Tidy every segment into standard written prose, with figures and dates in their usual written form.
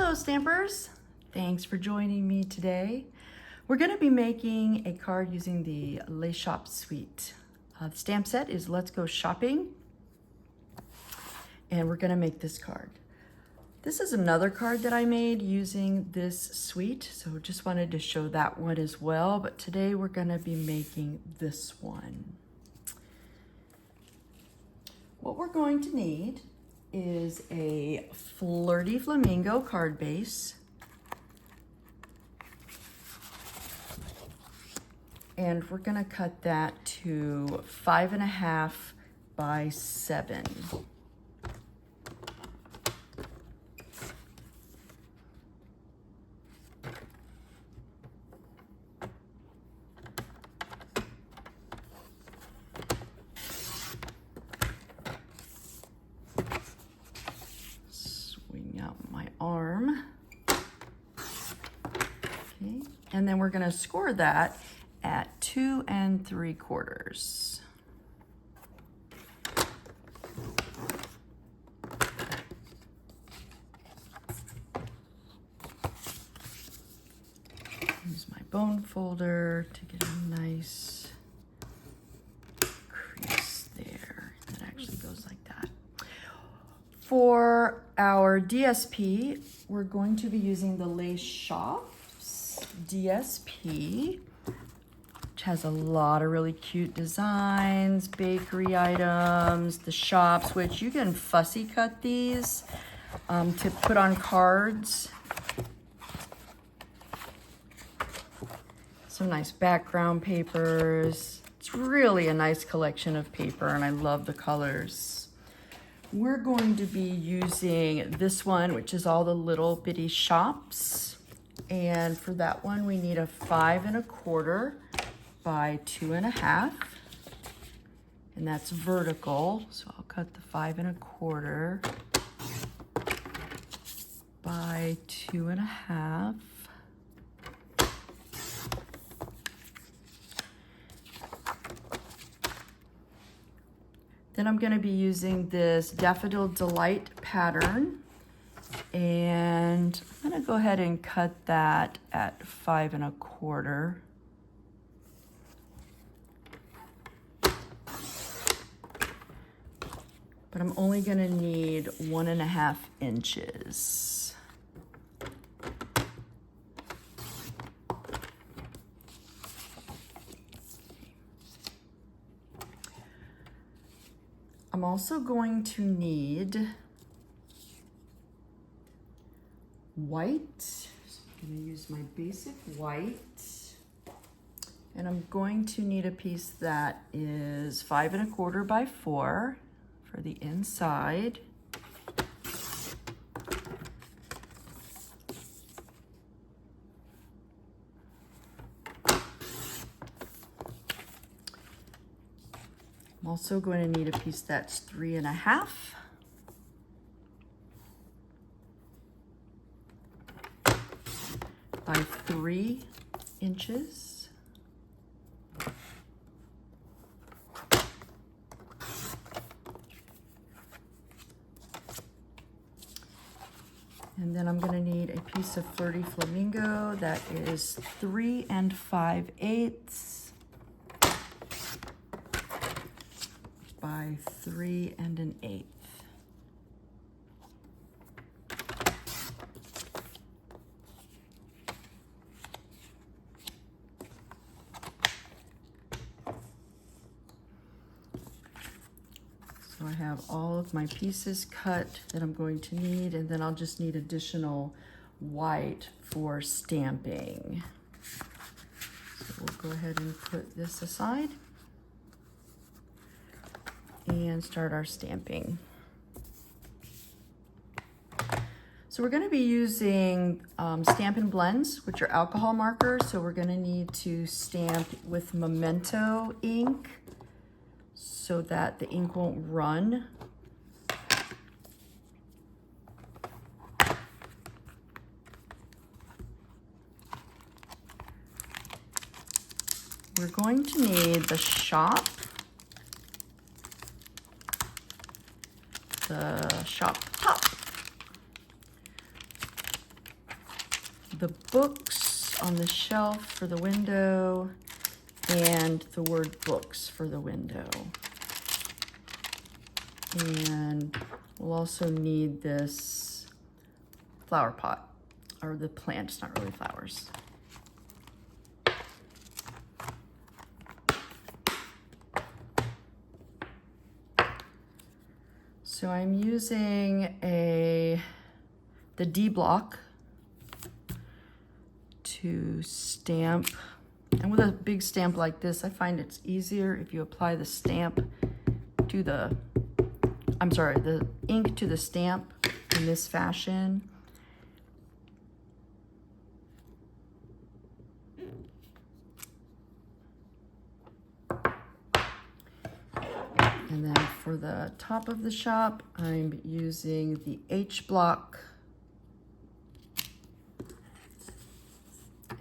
Hello Stampers, thanks for joining me today. We're going to be making a card using the Les Shop suite. The stamp set is Let's Go Shopping, and we're going to make this card. This is another card that I made using this suite, so just wanted to show that one as well, but today we're going to be making this one. What we're going to need is a Flirty Flamingo card base, and we're going to cut that to 5.5 by 7. Arm. Okay, and then we're going to score that at 2 3/4. Use my bone folder to get a nice crease there. That actually goes like that. For our DSP, we're going to be using the Les Shop's DSP, which has a lot of really cute designs, bakery items, the shops, which you can fussy cut these to put on cards. Some nice background papers. It's really a nice collection of paper, and I love the colors. We're going to be using this one, which is all the little bitty shops. And for that one, we need a 5 1/4 by 2.5. And that's vertical. So I'll cut the 5 1/4 by 2.5. Then I'm going to be using this Daffodil Delight pattern, and I'm going to go ahead and cut that at 5 1/4. But I'm only going to need 1.5 inches. I'm also going to need white. So I'm going to use my basic white. And I'm going to need a piece that is 5 1/4 by 4 for the inside. I'm also going to need a piece that's 3 1/2. By 3 inches. And then I'm going to need a piece of Flirty Flamingo that is 3 5/8. By 3 1/8. So I have all of my pieces cut that I'm going to need, and then I'll just need additional white for stamping. So we'll go ahead and put this aside and start our stamping. So we're going to be using Stampin Blends, which are alcohol markers. So we're going to need to stamp with Memento ink so that the ink won't run. We're going to need the shop, top, the books on the shelf for the window and the word books for the window. And we'll also need this flower pot, or the plant, it's not really flowers. So I'm using the D block to stamp. And with a big stamp like this, I find it's easier if you apply the stamp to the ink to the stamp in this fashion. And then for the top of the shop, I'm using the H block.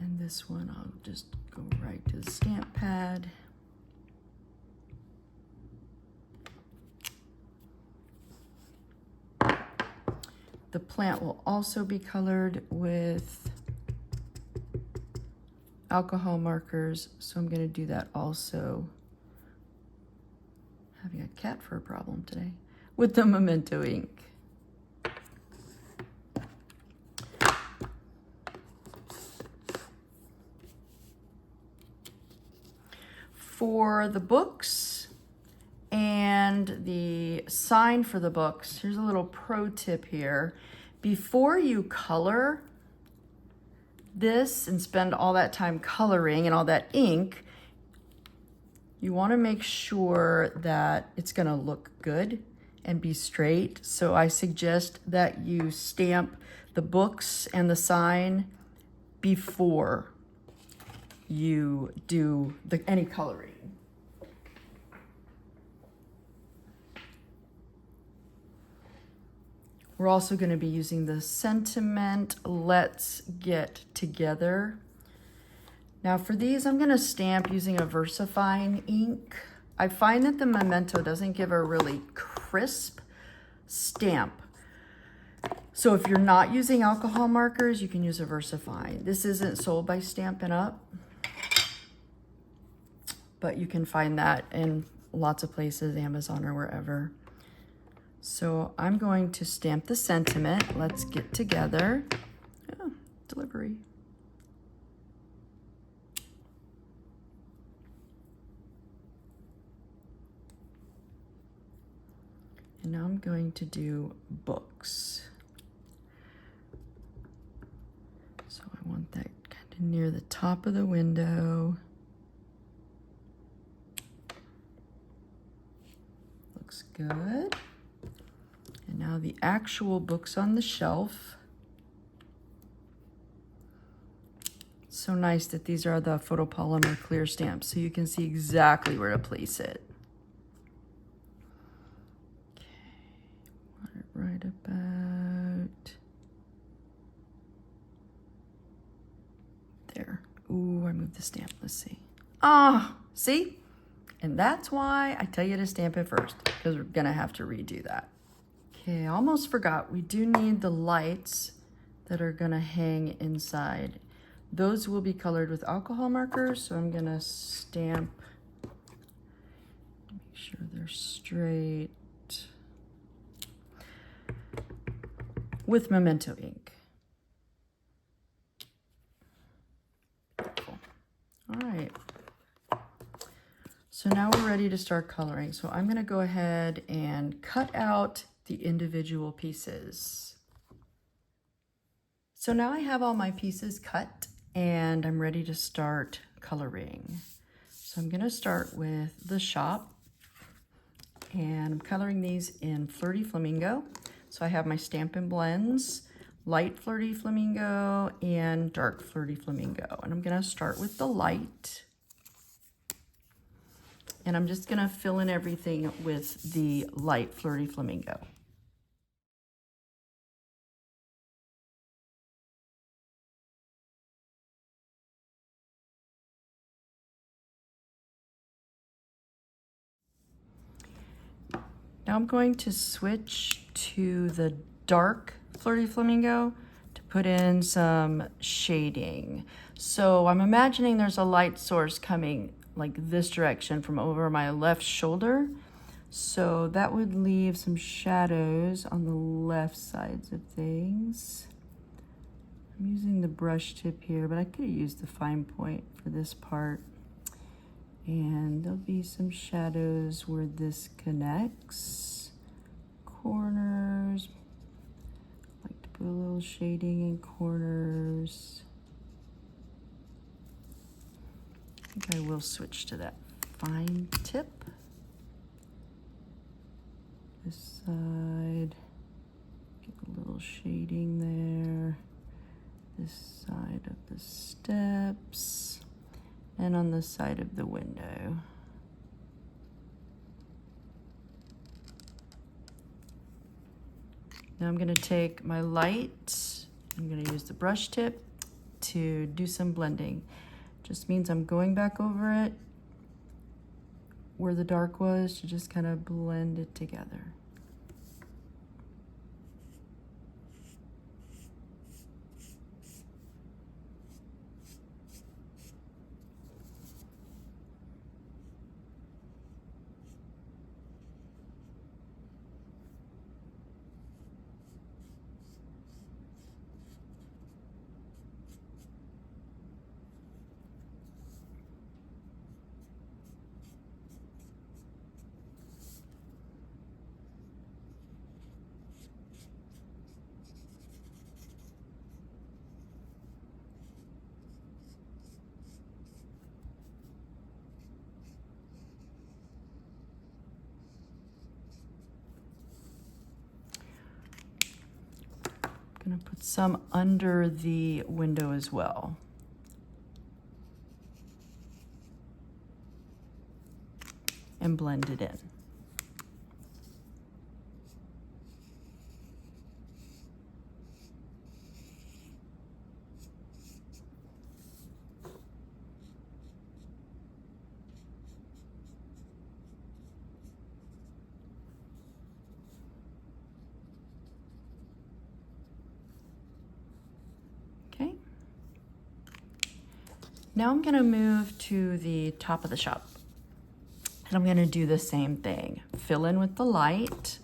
And this one, I'll just go right to the stamp pad. The plant will also be colored with alcohol markers, so I'm going to do that also. Having a cat fur problem today with the Memento ink. For the books and the sign for the books, here's a little pro tip here. Before you color this and spend all that time coloring and all that ink, you want to make sure that it's going to look good and be straight. So I suggest that you stamp the books and the sign before you do any coloring. We're also going to be using the sentiment Let's Get Together. Now for these, I'm going to stamp using a VersaFine ink. I find that the Memento doesn't give a really crisp stamp. So if you're not using alcohol markers, you can use a VersaFine. This isn't sold by Stampin' Up, but you can find that in lots of places, Amazon or wherever. So I'm going to stamp the sentiment, Let's Get Together. Oh, delivery. And now I'm going to do books. So I want that kind of near the top of the window. Looks good. And now the actual books on the shelf. It's so nice that these are the photopolymer clear stamps, so you can see exactly where to place it. Right about there. Ooh, I moved the stamp. Let's see. Ah, see? And that's why I tell you to stamp it first, because we're gonna have to redo that. Okay, I almost forgot. We do need the lights that are gonna hang inside. Those will be colored with alcohol markers, so I'm gonna stamp, make sure they're straight, with Memento ink. Beautiful. All right. So now we're ready to start coloring. So I'm going to go ahead and cut out the individual pieces. So now I have all my pieces cut and I'm ready to start coloring. So I'm going to start with the shop, and I'm coloring these in Flirty Flamingo. So I have my Stampin' Blends, light Flirty Flamingo and dark Flirty Flamingo. And I'm gonna start with the light. And I'm just gonna fill in everything with the light Flirty Flamingo. Now I'm going to switch to the dark Flirty Flamingo to put in some shading. So I'm imagining there's a light source coming like this direction from over my left shoulder. So that would leave some shadows on the left sides of things. I'm using the brush tip here, but I could have used the fine point for this part. And there'll be some shadows where this connects. Corners. I like to put a little shading in corners. I think I will switch to that fine tip. This side, give a little shading there. This side of the steps, and on the side of the window. Now I'm going to take my light, I'm going to use the brush tip to do some blending. Just means I'm going back over it where the dark was to just kind of blend it together. Gonna put some under the window as well. And blend it in. Okay. Now I'm gonna move to the top of the shop. And I'm gonna do the same thing. Fill in with the light.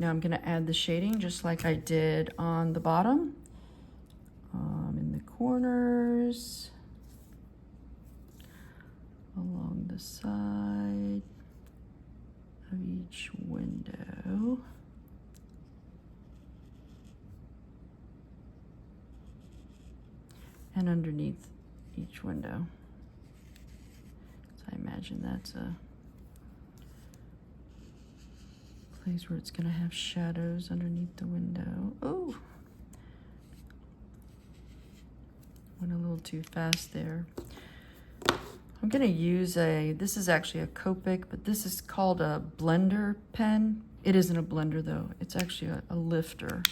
Now I'm gonna add the shading just like I did on the bottom, in the corners, along the side of each window. And underneath each window. So I imagine that's a place where it's gonna have shadows underneath the window. Oh, went a little too fast there. I'm gonna use this is actually a Copic, but this is called a blender pen. It isn't a blender though, it's actually a lifter.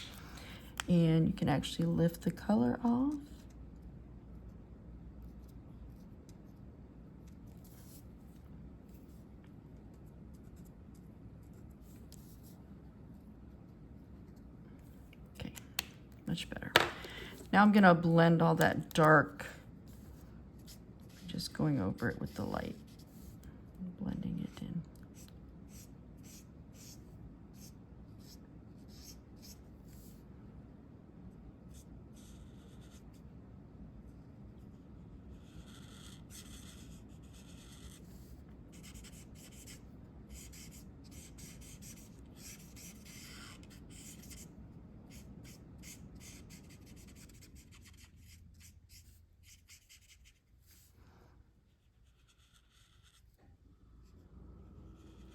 And you can actually lift the color off. much better. Now I'm gonna blend all that dark, just going over it with the light, blending it in.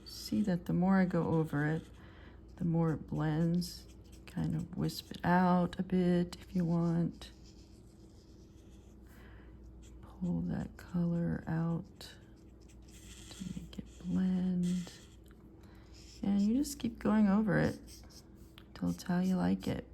See that the more I go over it, the more it blends. Kind of wisp it out a bit if you want. Pull that color out to make it blend. And you just keep going over it until it's how you like it.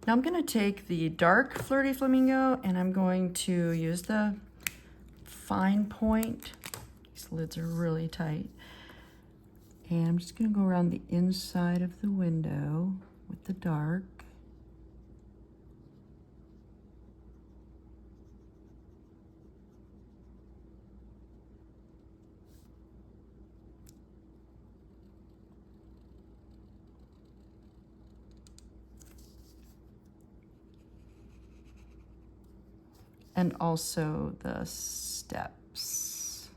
Now I'm going to take the dark Flirty Flamingo and I'm going to use the fine point. These lids are really tight. And I'm just going to go around the inside of the window with the dark. And also the steps.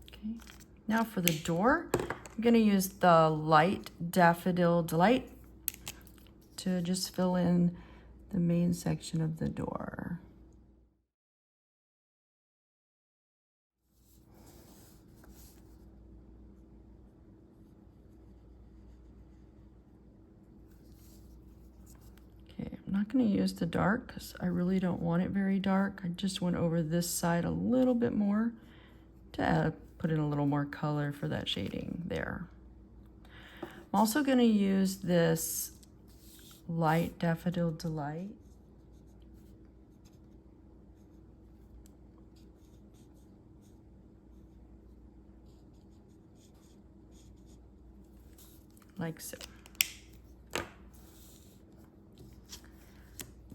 Okay, now for the door, I'm gonna use the light Daffodil Delight to just fill in the main section of the door. I'm not going to use the dark because I really don't want it very dark. I just went over this side a little bit more to put in a little more color for that shading there. I'm also going to use this light Daffodil Delight. Like so.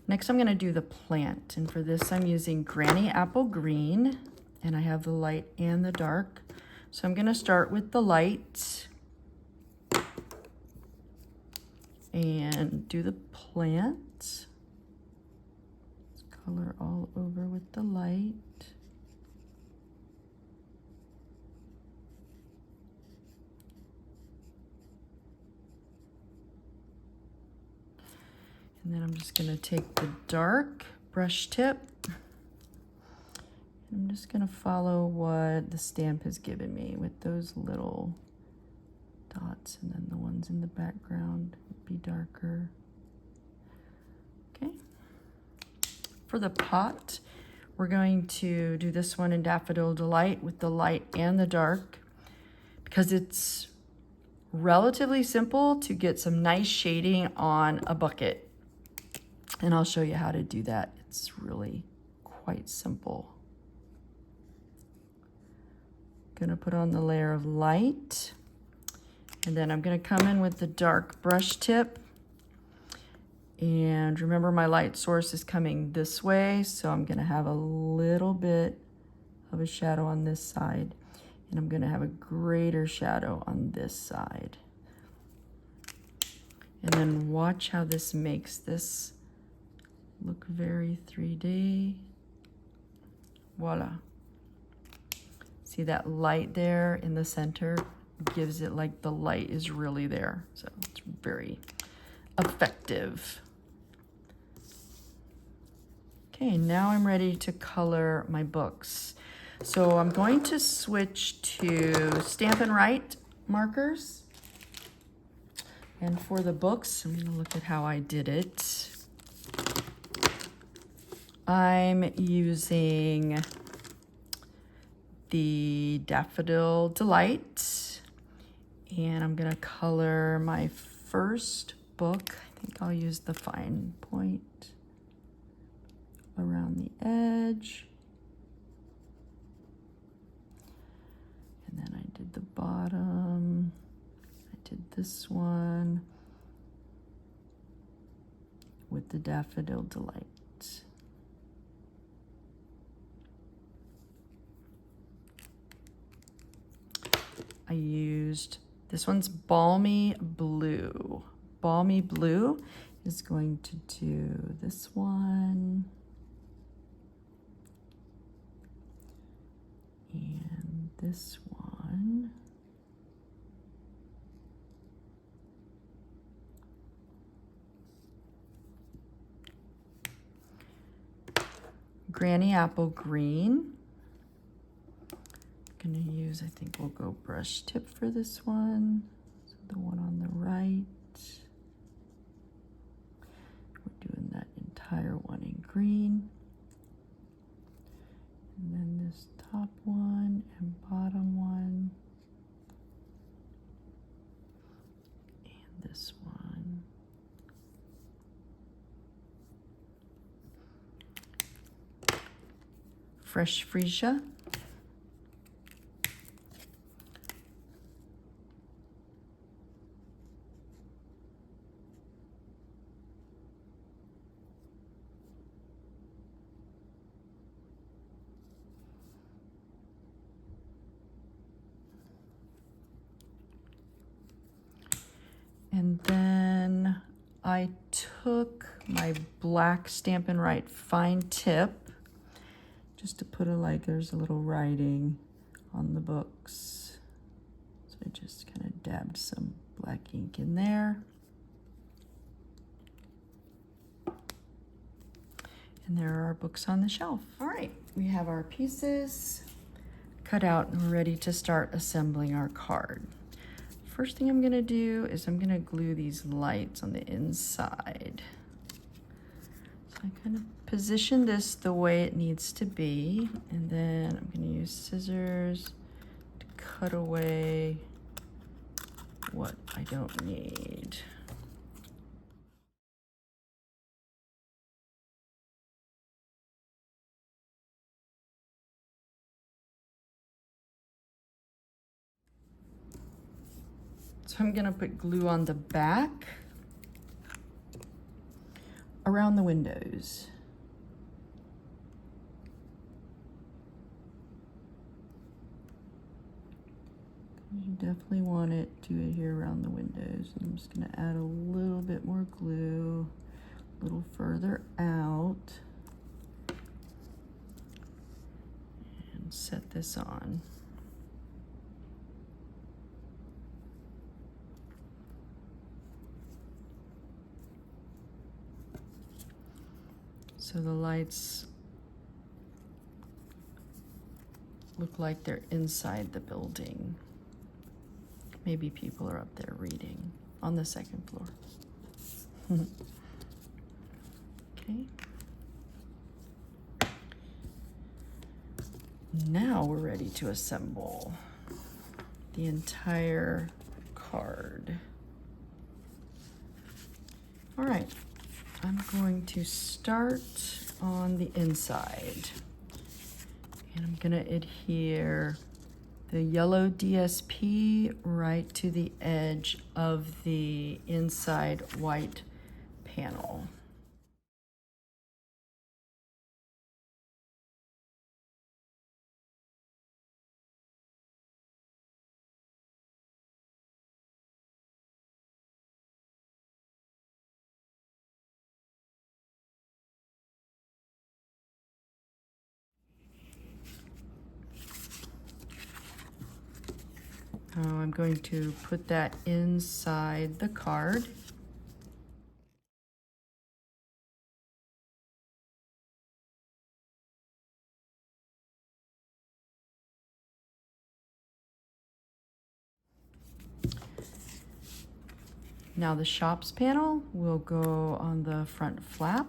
Next, I'm going to do the plant, and for this I'm using Granny Apple Green, and I have the light and the dark. So I'm going to start with the light and do the plant. Color all over with the light. And then I'm just going to take the dark brush tip. I'm just going to follow what the stamp has given me with those little dots, and then the ones in the background would be darker. Okay. For the pot, we're going to do this one in Daffodil Delight with the light and the dark because it's relatively simple to get some nice shading on a bucket. And I'll show you how to do that. It's really quite simple. Gonna put on the layer of light, and then I'm gonna come in with the dark brush tip. And remember, my light source is coming this way, so I'm gonna have a little bit of a shadow on this side, and I'm gonna have a greater shadow on this side. And then watch how this makes this look very 3D. Voila. See that light there in the center? Gives it like the light is really there. So it's very effective. Okay, now I'm ready to color my books. So I'm going to switch to Stampin' Write markers. And for the books, I'm gonna look at how I did it. I'm using the Daffodil Delight, and I'm gonna color my first book. I think I'll use the fine point around the edge. And then I did the bottom. I did this one with the Daffodil Delight. I used, this one's Balmy Blue. Balmy Blue is going to do this one. And this one. Granny Apple Green. Gonna use, I think we'll go brush tip for this one. So the one on the right. We're doing that entire one in green. And then this top one and bottom one. And this one. Fresh freesia. And then I took my black Stampin' Right fine tip just to put there's a little writing on the books. So I just kind of dabbed some black ink in there. And there are our books on the shelf. All right, we have our pieces cut out and ready to start assembling our card. First thing I'm gonna do is I'm gonna glue these lights on the inside. So I kind of position this the way it needs to be, and then I'm gonna use scissors to cut away what I don't need. So I'm gonna put glue on the back around the windows. You definitely want it to adhere around the windows. I'm just gonna add a little bit more glue, a little further out, and set this on. So the lights look like they're inside the building. Maybe people are up there reading on the second floor. Okay. Now we're ready to assemble the entire card. All right. I'm going to start on the inside, and I'm gonna adhere the yellow DSP right to the edge of the inside white panel. I'm going to put that inside the card. Now the shops panel will go on the front flap.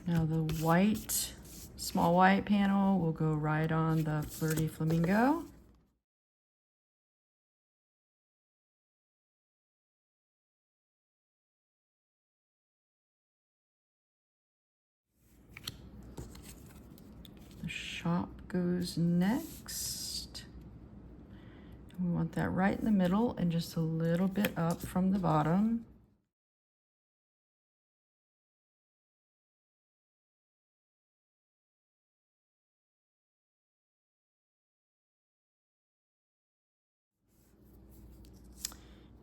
Now the white, small white panel will go right on the Flirty Flamingo. The shop goes next. We want that right in the middle and just a little bit up from the bottom.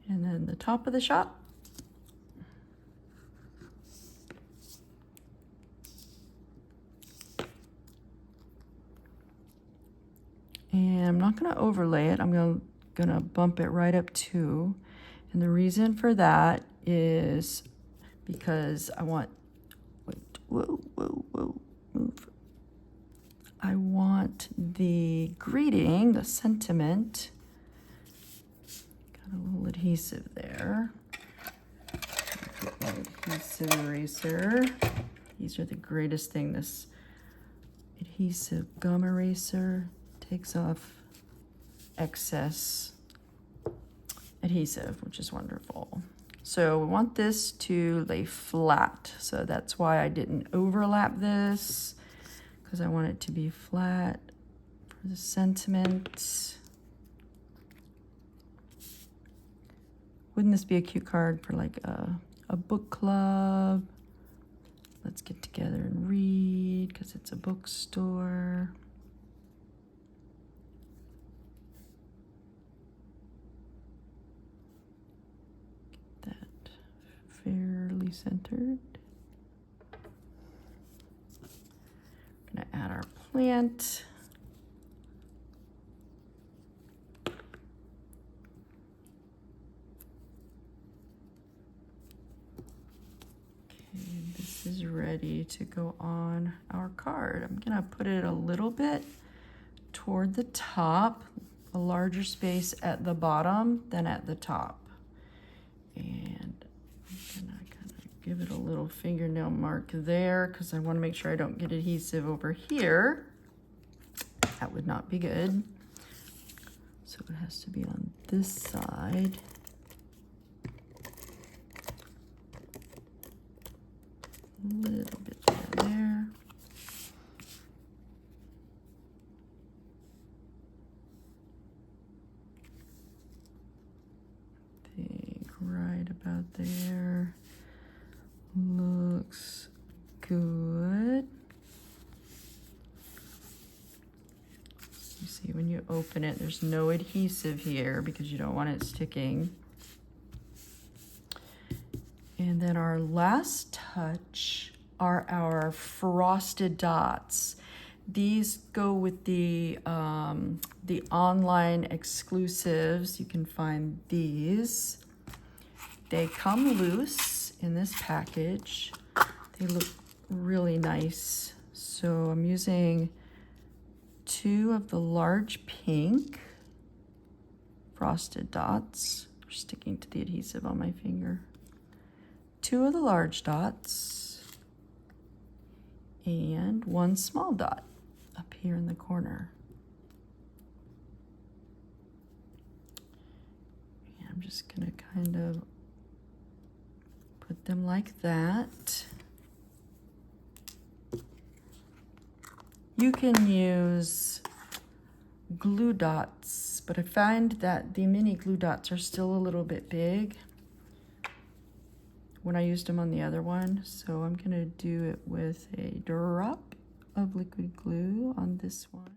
And then the top of the shop. And I'm not gonna overlay it. I'm gonna bump it right up too. And the reason for that is because I want, wait, whoa, move. I want the greeting, the sentiment, got a little adhesive there. Get my adhesive eraser. These are the greatest thing, this adhesive gum eraser takes off excess adhesive, which is wonderful. So we want this to lay flat. So that's why I didn't overlap this, because I want it to be flat for the sentiment. Wouldn't this be a cute card for like a book club? Let's get together and read because it's a bookstore. Get that fairly centered. I'm gonna add our plant. This is ready to go on our card. I'm gonna put it a little bit toward the top, a larger space at the bottom than at the top. And I'm gonna kind of give it a little fingernail mark there because I want to make sure I don't get adhesive over here. That would not be good. So it has to be on this side. A little bit there. I think right about there. Looks good. You see when you open it, there's no adhesive here because you don't want it sticking. And then our last touch are our frosted dots. These go with the online exclusives. You can find these. They come loose in this package. They look really nice. So I'm using 2 of the large pink frosted dots. They're sticking to the adhesive on my finger. 2 of the large dots and 1 small dot up here in the corner. And I'm just gonna kind of put them like that. You can use glue dots, but I find that the mini glue dots are still a little bit big when I used them on the other one. So I'm gonna do it with a drop of liquid glue on this one.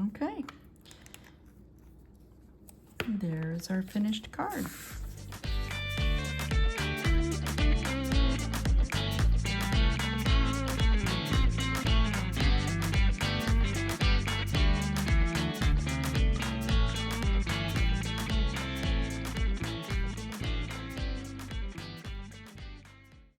Okay. There's our finished card.